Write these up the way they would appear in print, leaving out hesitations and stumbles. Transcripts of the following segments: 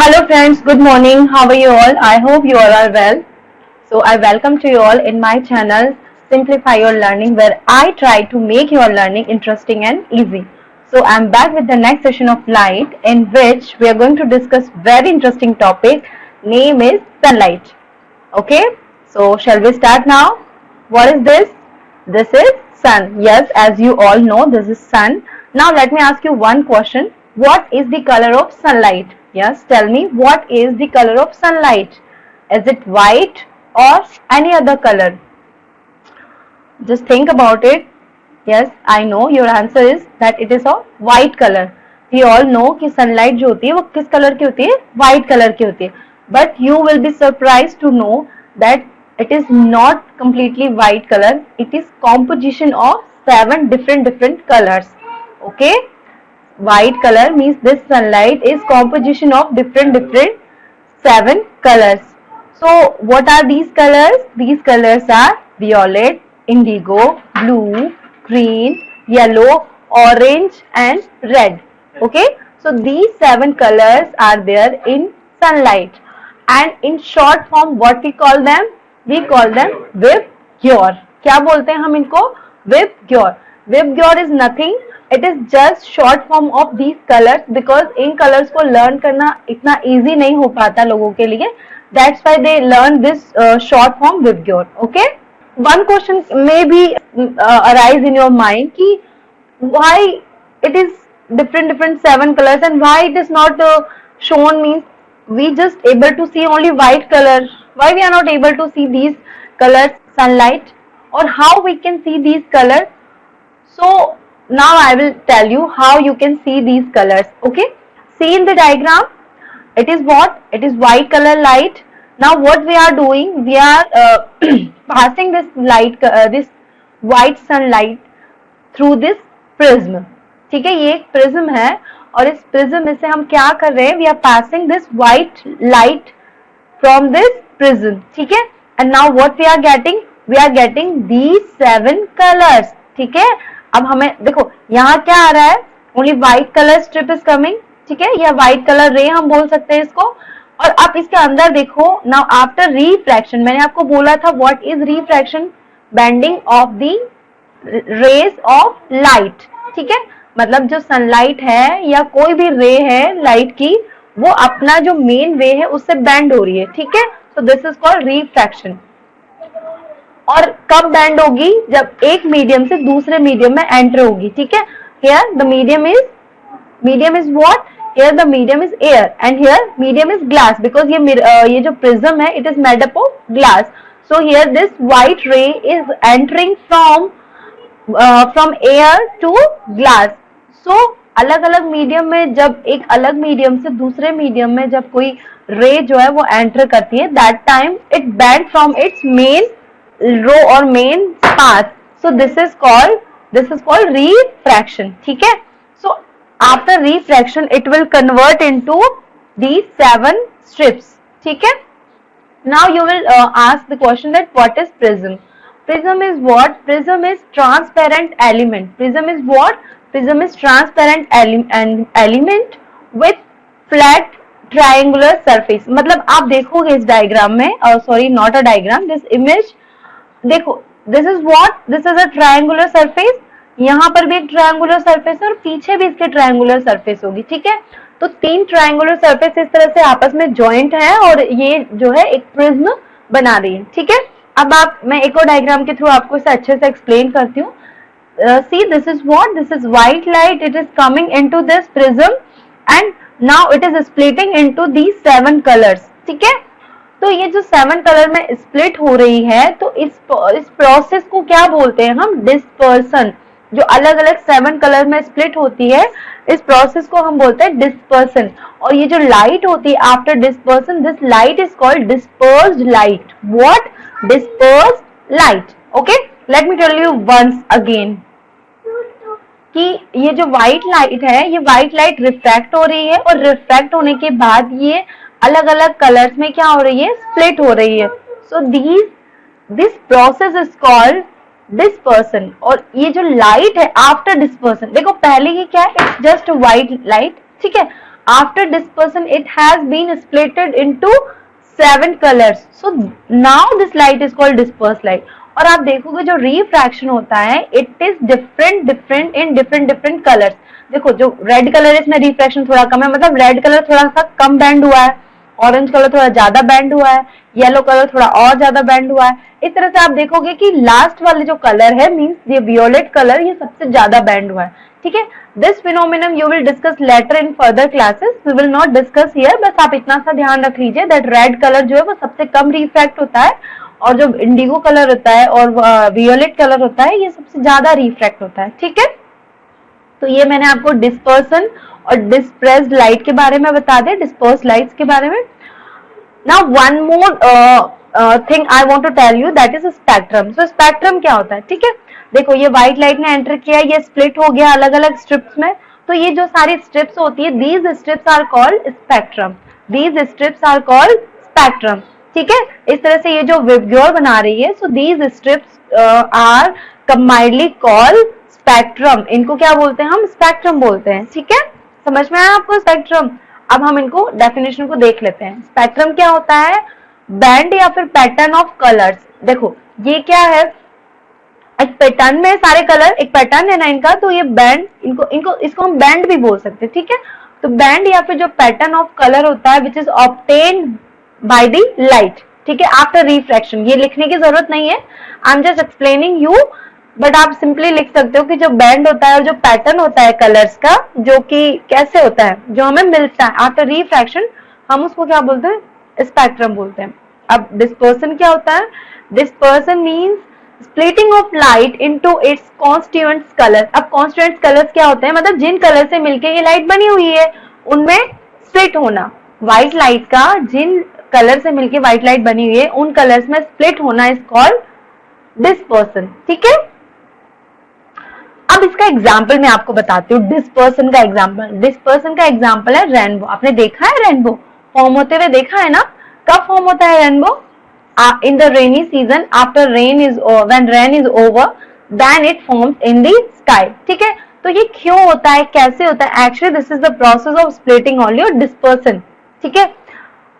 Hello friends, good morning. How are you all? I hope you all are well. So I welcome to you all in my channel Simplify Your Learning, where I try to make your learning interesting and easy. So I'm back with the next session of Light, in which we are going to discuss very interesting topic. Name is sunlight. Okay, so shall we start now? What is this? This is sun. Yes, as you all know, this is sun. Now let me ask you one question. What is the color of sunlight? Yes, tell me, what is the color of sunlight? Is it white or any other color? Just think about it. Yes, I know your answer is that it is of white color. We all know कि sunlight जो होती है वो किस colour की होती है? White color की होती है. But you will be surprised to know that it is not completely white color. It is composition of 7 different colors. Okay? White color means this sunlight is composition of different 7 colors. So what are these colors? These colors are violet, indigo, blue, green, yellow, orange and red. Okay, so these 7 colors are there in sunlight, and in short form what we call them? We call them Vibgyor. क्या बोलते हैं हम इनको? Vibgyor. Vibgyor is nothing, it is just short form of these colors, because in colors को learn करना इतना easy नहीं हो पाता लोगों के लिए. That's why they learn this short form Vibgyor. Okay, one question may be arise in your mind कि why it is different 7 colors and why it is not shown, means we just able to see only white color. Why we are not able to see these colors sunlight, or how we can see these colors? So now I will tell you how you can see these colors. Okay, see in the diagram, it is what? It is white color light. Now what we are doing, we are passing this light, this white sunlight through this prism. ठीक है, ये एक prism है और इस prism में से हम क्या कर रहे हैं? We are passing this white light from this prism. ठीक है, and now what we are getting? We are getting these 7 colors. ठीक है, अब हमें देखो यहाँ क्या आ रहा है? Only white color strip is coming. ठीक है, या white color ray हम बोल सकते हैं इसको. और अब इसके अंदर देखो, now after refraction, मैंने आपको बोला था what is refraction? Bending of the rays of light. ठीक है, मतलब जो सनलाइट है या कोई भी रे है लाइट की, वो अपना जो मेन रे है उससे बेंड हो रही है. ठीक है, so this is called refraction. और कब बेंड होगी? जब एक मीडियम से दूसरे मीडियम में एंटर होगी. ठीक है, here the medium is what? Here the medium is air and here medium is glass, because ये जो prism है it is made up of glass. So here this white ray is entering from air to glass. So अलग अलग medium में, जब एक अलग medium से दूसरे मीडियम में जब कोई रे जो है वो एंटर करती है, that time it bend from its main रो और main path. So this is called refraction. ठीक है, so after refraction it will convert into these 7 strips. ठीक है, now you will ask the question that what is prism? Prism is what? Prism is transparent element. Prism is what? Prism is transparent element with flat triangular surface. मतलब आप देखोगे इस diagram में, sorry not a diagram, this image देखो, this is what? This is a triangular surface. यहाँ पर भी एक ट्रायंगुलर सरफेस है और पीछे भी इसके ट्रायंगुलर सरफेस होगी. ठीक है, तो 3 ट्रायंगुलर सरफेस इस तरह से आपस में जॉइंट है और ये जो है एक प्रिज्म बना रही है. ठीक है, अब मैं एक और डायग्राम के थ्रू आपको इसे अच्छे से एक्सप्लेन करती हूँ. See this is what? This is white light. It is coming into this prism and now it is splitting into these 7 colours. ठीक है, तो ये जो 7 कलर में स्प्लिट हो रही है, तो इस प्रोसेस को क्या बोलते हैं हम? डिस्पर्सन. जो अलग अलग 7 कलर में स्प्लिट होती है, इस प्रोसेस को हम बोलते हैं डिस्पर्सन. और ये जो लाइट होती है after dispersion, this light is called dispersed light. What? Dispersed light. Okay, let me tell you once again कि ये जो व्हाइट लाइट है, ये व्हाइट लाइट रिफ्रैक्ट हो रही है और रिफ्रैक्ट होने के बाद ये अलग अलग कलर्स में क्या हो रही है? स्प्लिट हो रही है. So this process is called dispersion. और ये जो लाइट है आफ्टर डिस्पर्सन, देखो पहले ये क्या है? It's just white light. ठीक है, after dispersion it has been splitted into 7 colors. So now this light is called dispersed light. और आप देखोगे जो रिफ्रैक्शन होता है it is different in different colours. देखो जो रेड कलर है इसमें रिफ्रैक्शन थोड़ा कम है, मतलब रेड कलर थोड़ा सा कम बैंड हुआ है, ऑरेंज कलर थोड़ा ज्यादा बैंड हुआ है, येलो कलर थोड़ा और ज्यादा बैंड हुआ है. इस तरह से आप देखोगे कि लास्ट वाले जो कलर है मींस ये वियोलेट कलर ये सबसे ज्यादा बैंड हुआ है. ठीक है, this phenomenon you will discuss later in further classes, we will not discuss here. बस आप इतना सा ध्यान रख लीजिए दैट रेड कलर जो है वो सबसे कम रिफ्रैक्ट होता है और जो इंडिगो कलर होता है और वियोलेट कलर होता है ये सबसे ज्यादा रिफ्रैक्ट होता है. ठीक है, तो ये मैंने आपको डिस्पर्सन और डिस्प्रेस्ड लाइट के बारे में बता दें, डिस्पर्स लाइट्स के बारे में. Now one more thing I want to tell you that is spectrum. So spectrum क्या होता है? ठीक है, देखो ये व्हाइट लाइट ने एंटर किया, ये स्प्लिट हो गया अलग अलग स्ट्रिप्स में. तो ये जो सारी स्ट्रिप्स होती है these strips are called spectrum. These strips are called spectrum. ठीक है, इस तरह से ये जो वेवग्योर बना रही है so these strips are combinedly called spectrum. इनको क्या बोलते हैं? हम स्पेक्ट्रम बोलते हैं. ठीक है, समझ में आया आपको स्पेक्ट्रम? अब हम इनको डेफिनेशन को देख लेते हैं. स्पेक्ट्रम क्या होता है? बैंड या फिर पैटर्न ऑफ कलर्स. देखो ये क्या है, एक पैटर्न में सारे कलर एक पैटर्न है ना इनका, तो ये बैंड इसको हम बैंड भी बोल सकते हैं. ठीक है, तो बैंड या फिर जो पैटर्न ऑफ कलर होता है which is obtained by the light. ठीक है, आफ्टर रिफ्रैक्शन. ये लिखने की जरूरत नहीं है, I am just explaining you, but आप सिंपली लिख सकते हो कि जो बैंड होता है और जो पैटर्न होता है कलर्स का जो कि कैसे होता है जो हमें मिलता है आफ्टर रिफ्रैक्शन, हम उसको क्या बोलते हैं? स्पेक्ट्रम बोलते हैं. अब डिस्पर्सन क्या होता है? Dispersion means splitting of light into its constituents colour. अब कॉन्स्टिट्यूएंट्स कलर्स क्या होते हैं? मतलब जिन कलर से मिलके ये लाइट बनी हुई है उनमें स्प्लिट होना. व्हाइट लाइट का जिन कलर से मिलके व्हाइट लाइट बनी हुई है उन कलर्स में स्प्लिट होना इज कॉल्ड डिस्पर्सन. ठीक है, अब इसका एग्जाम्पल मैं आपको बताती हूँ. डिस्पर्सन का एग्जाम्पल, डिस्पर्सन का एग्जाम्पल है रेनबो. आपने देखा है रेनबो फॉर्म होते हुए? देखा है ना? कब फॉर्म होता है rainbow? In the rainy season after rain is when rain is over then it forms in the sky. ठीक है, तो ये क्यों होता है, कैसे होता है? Actually this is the process of splitting only और डिस्पर्सन. ठीक है,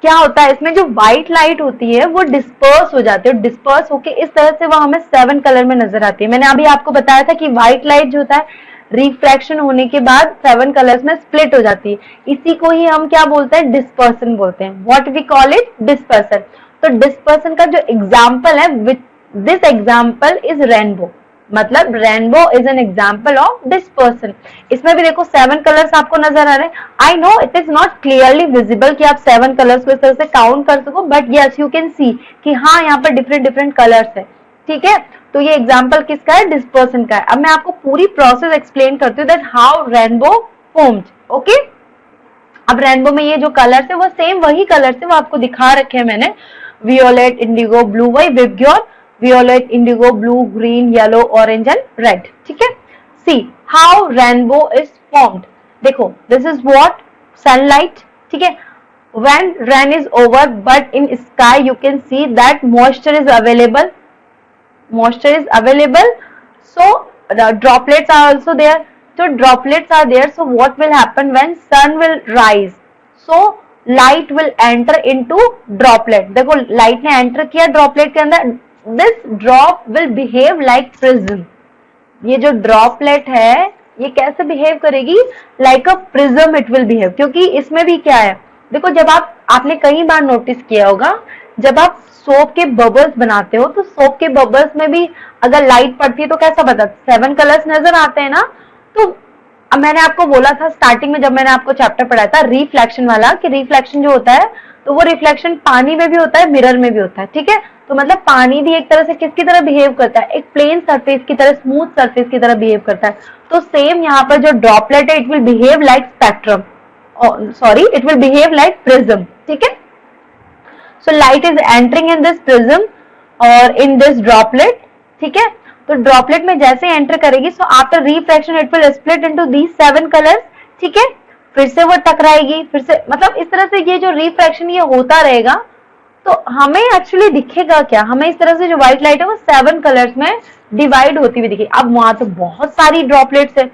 क्या होता है इसमें जो व्हाइट लाइट होती है वो डिस्पर्स हो जाती है, डिस्पर्स होके इस तरह से वो हमें 7 कलर में नजर आती है. मैंने अभी आपको बताया था कि व्हाइट लाइट जो होता है रिफ्रैक्शन होने के बाद 7 कलर्स में स्प्लिट हो जाती है. इसी को ही हम क्या बोलते हैं? डिस्पर्सन बोलते हैं. What we call it? Dispersion. तो डिस्पर्सन का जो एग्जाम्पल है दिस एग्जाम्पल इज रेनबो. मतलब rainbow is an example of dispersion. इसमें भी देखो 7 कलर्स आपको नजर आ रहे हैं. I know it is not clearly visible कि आप 7 कलर्स को इस तरह से काउंट कर सको, but yes you can see कि हाँ यहाँ पर डिफरेंट कलर्स है. ठीक है, तो ये एग्जाम्पल किसका है? डिस्पर्सन का है. अब मैं आपको पूरी प्रोसेस एक्सप्लेन करती हूँ that how rainbow formed. Okay, अब रेनबो में ये जो कलर्स है वो सेम वही कलर्स है, वो आपको दिखा रखे हैं मैंने. वियोलेट, इंडिगो, ब्लू, वही VIBGYOR, violet, indigo, blue, green, yellow, orange and red. ठीक है, see how rainbow is formed. देखो this is what sunlight. ठीक है, when rain is over but in sky you can see that moisture is available. Moisture is available, so the droplets are also there. So droplets are there, so what will happen when sun will rise? So light will enter into droplet. देखो light ने enter किया droplet के अंदर. This drop will behave like prism. ये जो droplet है ये कैसे behave करेगी? Like a prism it will behave. क्योंकि इसमें भी क्या है, देखो जब आपने कई बार नोटिस किया होगा जब आप सोप के बबल्स बनाते हो तो सोप के बबल्स में भी अगर लाइट पड़ती है तो कैसा बता 7 कलर्स नजर आते हैं ना. तो अब मैंने आपको बोला था स्टार्टिंग में जब मैंने आपको चैप्टर पढ़ाया था रिफ्लेक्शन वाला कि रिफ्लेक्शन जो होता है तो वो रिफ्लेक्शन पानी में भी होता है, मिरर में भी होता है. ठीक है, तो मतलब पानी भी एक तरह से किसकी तरह बिहेव करता है? एक प्लेन सरफेस की तरह, स्मूथ सरफेस की तरह बिहेव करता है. तो सेम यहाँ पर जो ड्रॉपलेट है it will behave like spectrum, sorry it will behave like prism. ठीक है, so light is entering in this prism और इन दिस ड्रॉपलेट. ठीक है, तो ड्रॉपलेट में जैसे एंटर करेगी so after refraction it will split into these 7 colours. ठीक है, फिर से वो टकराएगी, फिर से मतलब इस तरह से ये जो रिफ्रैक्शन ये होता रहेगा. तो हमें एक्चुअली दिखेगा क्या? हमें इस तरह से जो व्हाइट लाइट है वो 7 कलर्स में डिवाइड होती हुई दिखेगी. अब वहां तो बहुत सारी ड्रॉपलेट्स है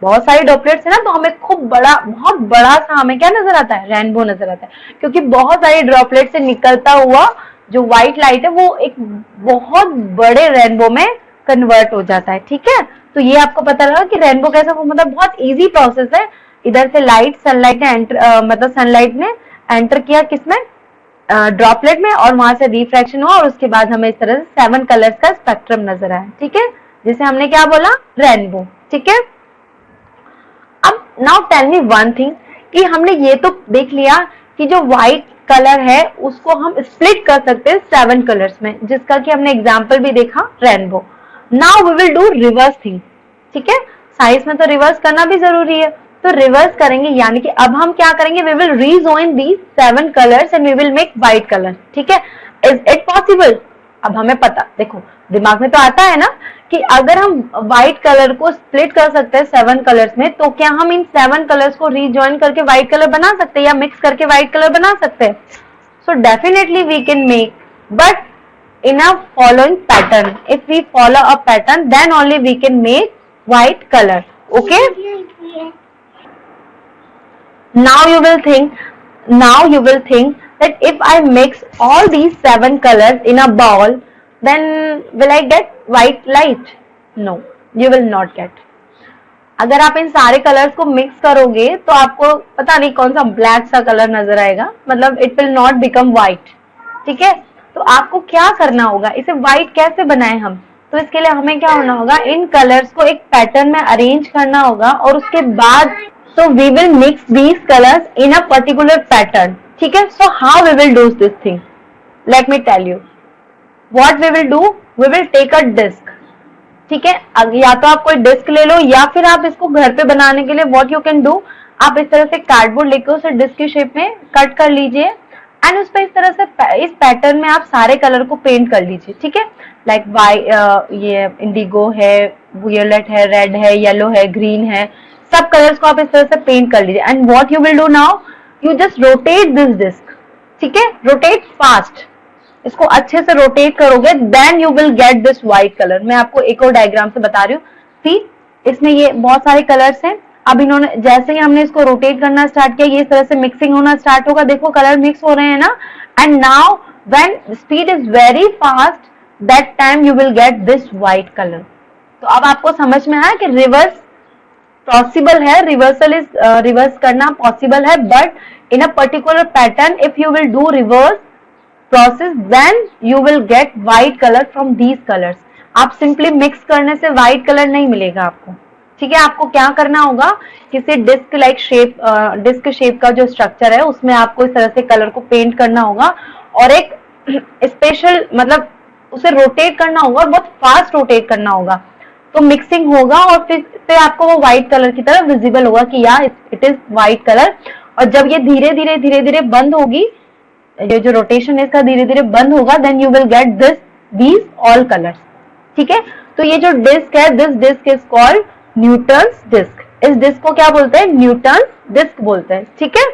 बहुत सारी ड्रॉपलेट्स है ना, तो हमें खूब बड़ा, बहुत बड़ा सा हमें क्या नजर आता है, रेनबो नजर आता है, क्योंकि बहुत सारी ड्रॉपलेट से निकलता हुआ जो व्हाइट लाइट है वो एक बहुत बड़े रेनबो में कन्वर्ट हो जाता है। ठीक है, तो ये आपको पता लगा कि रेनबो कैसा, मतलब बहुत इजी प्रोसेस है। इधर से लाइट, सनलाइट ने मतलब सनलाइट ने एंटर किया किसमें, ड्रॉपलेट में, और वहां से रिफ्रैक्शन हुआ, और उसके बाद हमें इस तरह से 7 कलर्स का स्पेक्ट्रम नजर आया। ठीक है, जिसे हमने क्या बोला, रेनबो। ठीक है, अब now tell me one thing, कि हमने ये तो देख लिया कि जो व्हाइट कलर है उसको हम स्प्लिट कर सकते हैं 7 कलर्स में, जिसका कि हमने एग्जांपल भी देखा, rainbow. Now we will do reverse thing. ठीक है, साइंस में तो रिवर्स करना भी जरूरी है, तो रिवर्स करेंगे, यानी कि अब हम क्या करेंगे, we will rejoin these 7 colours and we will make white colour. ठीक है, इज इट पॉसिबल? अब हमें पता, देखो दिमाग में तो आता है ना कि अगर हम व्हाइट कलर को स्प्लिट कर सकते हैं 7 कलर्स में, तो क्या हम इन 7 कलर्स को रीजॉइन करके व्हाइट कलर बना सकते हैं, या मिक्स करके व्हाइट कलर बना सकते हैं? So definitely we can make, but in a following pattern. If we follow a pattern, then only we can make white color. Okay, now you will think that if I mix all these 7 colors in a bowl, then will I get white light? No, you will not get. अगर आप इन सारे colours को mix करोगे तो आपको पता नहीं कौन सा ब्लैक सा कलर नजर आएगा, मतलब it will not become white. ठीक है, तो आपको क्या करना होगा, इसे व्हाइट कैसे बनाएं हम, तो इसके लिए हमें क्या होना होगा, इन कलर्स को एक पैटर्न में अरेंज करना होगा, और उसके बाद so we will mix these colors in a particular pattern. ठीक है, so how we will do this thing, let me tell you what we will do. We will take a disc. ठीक है, या तो आप कोई डिस्क ले लो, या फिर आप इसको घर पे बनाने के लिए what you can do, आप इस तरह से कार्डबोर्ड लेके उसे डिस्क की शेप में कट कर लीजिए, एंड उस पर इस तरह से इस पैटर्न में आप सारे कलर को पेंट कर लीजिए। ठीक है, लाइक ये इंडिगो है, वायलेट है, रेड है, येलो है, ग्रीन है, सब कलर्स को आप इस तरह से पेंट कर लीजिए। And what you will do now, you just rotate this disc. ठीक है, रोटेट फास्ट, इसको अच्छे से रोटेट करोगे, then you will get this white colour. मैं आपको एक और डायग्राम से बता रही हूँ। सी, इसमें ये बहुत सारे कलर्स हैं, अब इन्होंने जैसे ही हमने इसको रोटेट करना स्टार्ट किया, ये इस तरह से मिक्सिंग होना स्टार्ट होगा, देखो कलर मिक्स हो रहे हैं ना। And now when speed is very fast, that time you will get this white colour. तो अब आपको समझ में आया कि रिवर्स पॉसिबल है, रिवर्स करना पॉसिबल है, but in a particular pattern if you will do reverse process, then you will get white colour from these colours. आप सिंपली मिक्स करने से व्हाइट कलर नहीं मिलेगा आपको। ठीक है, आपको क्या करना होगा, किसी disc like shape, disc shape का जो स्ट्रक्चर है उसमें आपको इस तरह से कलर को पेंट करना होगा, और एक स्पेशल मतलब उसे रोटेट करना होगा, बहुत फास्ट रोटेट करना होगा, तो मिक्सिंग होगा, और फिर आपको वो व्हाइट कलर की तरह विजिबल होगा कि या इट इज व्हाइट कलर। और जब ये धीरे धीरे बंद होगी, ये जो रोटेशन है इसका धीरे धीरे बंद होगा, then you will get these all colours. ठीक है, तो ये जो डिस्क है, this disc is called Newton's disc. इस डिस्क को क्या बोलते हैं, न्यूटन्स डिस्क बोलते हैं। ठीक है,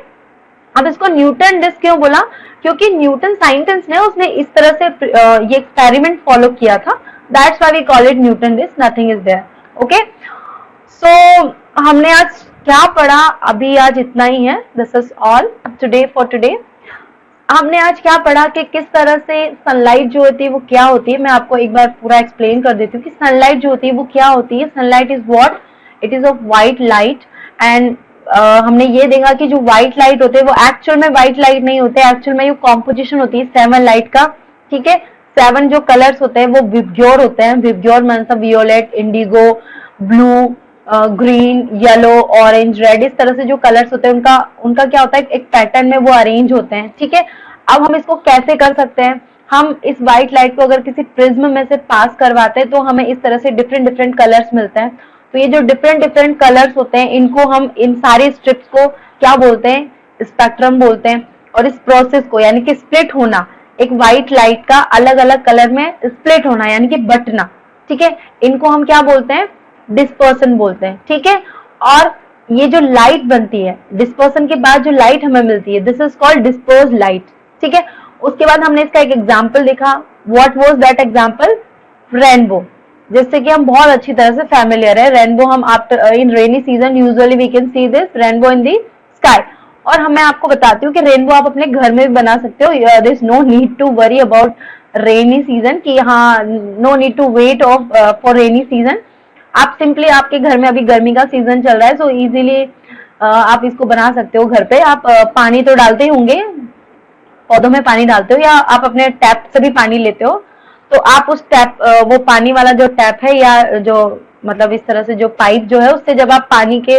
अब इसको न्यूटन डिस्क क्यों बोला, क्योंकि न्यूटन साइंटिस्ट ने उसने इस तरह से ये एक्सपेरिमेंट फॉलो किया था, that's why we call it Newton disc, nothing is there. Okay, so हमने आज क्या पढ़ा, अभी आज इतना ही है, this is all today for today. हमने आज क्या पढ़ा कि किस तरह से सनलाइट जो होती है वो क्या होती है। मैं आपको एक बार पूरा एक्सप्लेन कर देती हूँ कि सनलाइट जो होती है वो क्या होती है। Sunlight is what, it is of white light, and हमने ये देखा कि जो व्हाइट लाइट होते हैं वो एक्चुअल में व्हाइट लाइट नहीं होते, एक्चुअल में ये कॉम्पोजिशन होती है 7 लाइट का। ठीक है, 7 जो कलर्स होते हैं वो विबग्योर होते हैं। विबग्योर मतलब violet, indigo, blue, green, yellow, orange, red, इस तरह से जो कलर्स होते हैं उनका क्या होता है, एक पैटर्न में वो अरेंज होते हैं। ठीक है, अब हम इसको कैसे कर सकते हैं, हम इस व्हाइट लाइट को अगर किसी प्रिज्म में से पास करवाते हैं तो हमें इस तरह से डिफरेंट कलर्स मिलते हैं। तो ये जो डिफरेंट कलर्स होते हैं, इनको हम इन सारी स्ट्रिप्स को क्या बोलते हैं, स्पेक्ट्रम बोलते हैं। और इस प्रोसेस को यानी कि स्प्लिट होना, एक व्हाइट लाइट का अलग अलग कलर में स्प्लिट होना यानी कि बटना, ठीक है, इनको हम क्या बोलते हैं, डिस्पर्सन बोलते हैं। ठीक है, और ये जो लाइट बनती है, डिस्पर्सन के बाद जो लाइट हमें मिलती है, this is called disperse light. ठीक है, उसके बाद हमने इसका एक एग्जाम्पल देखा, what was that example, rainbow. जिससे कि हम बहुत अच्छी तरह से फैमिलियर है। रेनबो हम after in rainy season usually we can see this rainbow in the sky. और मैं आपको बताती हूँ कि रेनबो आप अपने घर में भी बना सकते हो। There is no need to worry about rainy season कि हाँ no need to wait of for rainy season. आप सिंपली आपके घर में अभी गर्मी का सीजन चल रहा है, सो इजीली आप इसको बना सकते हो घर पे। आप पानी तो डालते ही होंगे, पौधों में पानी डालते हो या आप अपने टैप से भी पानी लेते हो, तो आप उस टैप वो पानी वाला जो टैप है या जो मतलब इस तरह से जो पाइप जो है उससे जब आप पानी के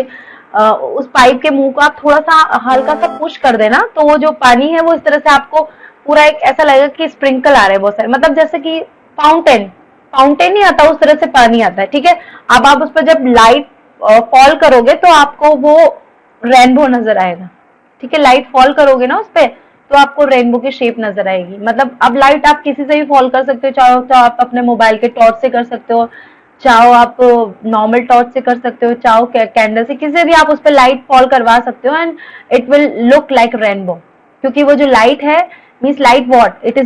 उस पाइप के मुंह को आप थोड़ा सा हल्का सा पुश कर देना, तो वो जो पानी है वो इस तरह से आपको पूरा एक ऐसा लगेगा कि स्प्रिंकल आ रहे हैं बहुत सारे, मतलब जैसे कि फाउंटेन फाउंटेन नहीं आता उस तरह से पानी आता है। ठीक है, अब आप उस पर जब लाइट फॉल करोगे तो आपको वो रेनबो नजर आएगा। ठीक है, लाइट फॉल करोगे ना उस पर तो आपको रेनबो की शेप नजर आएगी। मतलब अब लाइट आप किसी से भी फॉल कर सकते हो, चाहो तो आप अपने मोबाइल के टॉर्च से कर सकते हो, चाहो आप नॉर्मल टॉर्च से कर सकते हो, चाहो कैंडल से, किसी भी आप उस पर लाइट फॉल करवा सकते हो and it will look like rainbow. क्योंकि वो जो लाइट है means light what it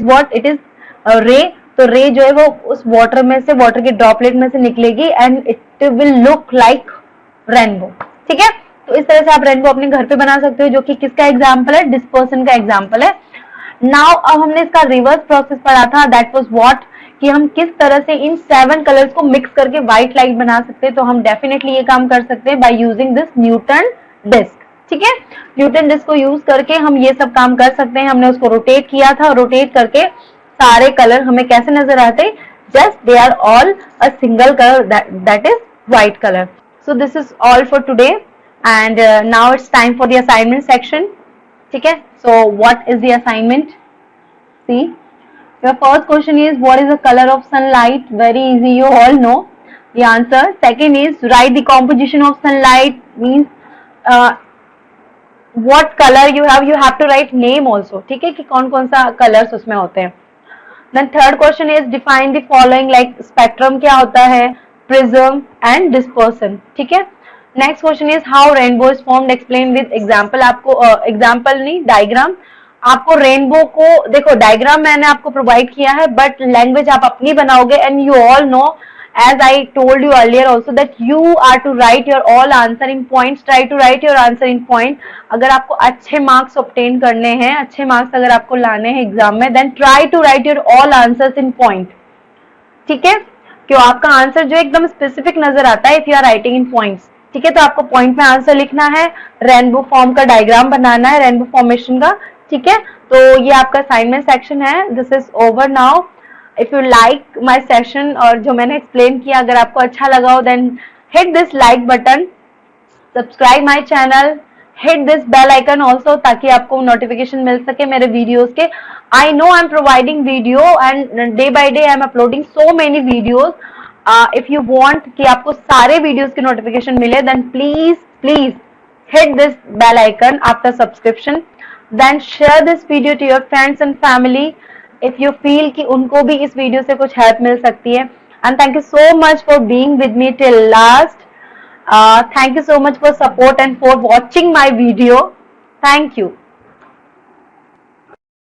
is रे, तो रे जो है वो उस वाटर में से, वाटर के ड्रॉपलेट में से निकलेगी and it will look like rainbow. ठीक है, तो इस तरह से आप रेनबो अपने घर पे बना सकते हो, जो कि किसका एग्जाम्पल है, डिस्पर्सन का एग्जाम्पल है। नाउ अब हमने इसका रिवर्स प्रोसेस पढ़ा था, दैट वाज व्हाट, कि हम किस तरह से इन 7 कलर्स को मिक्स करके व्हाइट लाइट बना सकते हैं। तो हम डेफिनेटली ये काम कर सकते हैं by using this Newton disc. ठीक है, न्यूटन डिस्क को यूज करके हम ये सब काम कर सकते हैं। हमने उसको रोटेट किया था, रोटेट करके सारे कलर हमें कैसे नजर आते, just they are all a single colour, that is white colour. So this is all for today and now it's time for the assignment section. ठीक है, so what is the assignment? See, your first question is what is the color of sunlight? Very easy, you all know the answer. Second is write the composition of sunlight, means what color you have to write name also. ठीक है, कि कौन कौन सा colors उसमें होते हैं. Then third question is define the following, like spectrum क्या होता है, prism and dispersion. ठीक है, next question is how rainbow is formed, explain with example. आपको एग्जांपल नहीं, डायग्राम। आपको रेनबो को देखो, डायग्राम मैंने आपको प्रोवाइड किया है बट लैंग्वेज आप अपनी बनाओगे and you all know as I told you earlier also that you are to write your all answer in points, try to write your answer in point. अगर आपको अच्छे मार्क्स ऑब्टेन करने हैं, अच्छे marks अगर आपको लाने हैं एग्जाम में, then try to write your all answers in point. ठीक है, क्यों आपका आंसर जो एकदम स्पेसिफिक नजर आता है if you are writing in points. ठीक है, तो आपको पॉइंट में आंसर लिखना है, रेनबो फॉर्म का डायग्राम बनाना है, रेनबो फॉर्मेशन का। ठीक है, तो ये आपका असाइनमेंट सेक्शन है। This is over now. If you like my session और जो मैंने एक्सप्लेन किया, अगर आपको अच्छा लगा हो then hit this like button, subscribe my channel, hit this bell icon also, ताकि आपको नोटिफिकेशन मिल सके मेरे वीडियोज के। I know I am providing video and day by day I am uploading so many videos. if you want कि आपको सारे videos की नोटिफिकेशन मिले, then please hit this bell icon after subscription, then share this video to your friends and family if you feel कि उनको भी इस video से कुछ हेल्प मिल सकती है। and thank you so much for being with me till last. Thank you so much for support and for watching my video. Thank you.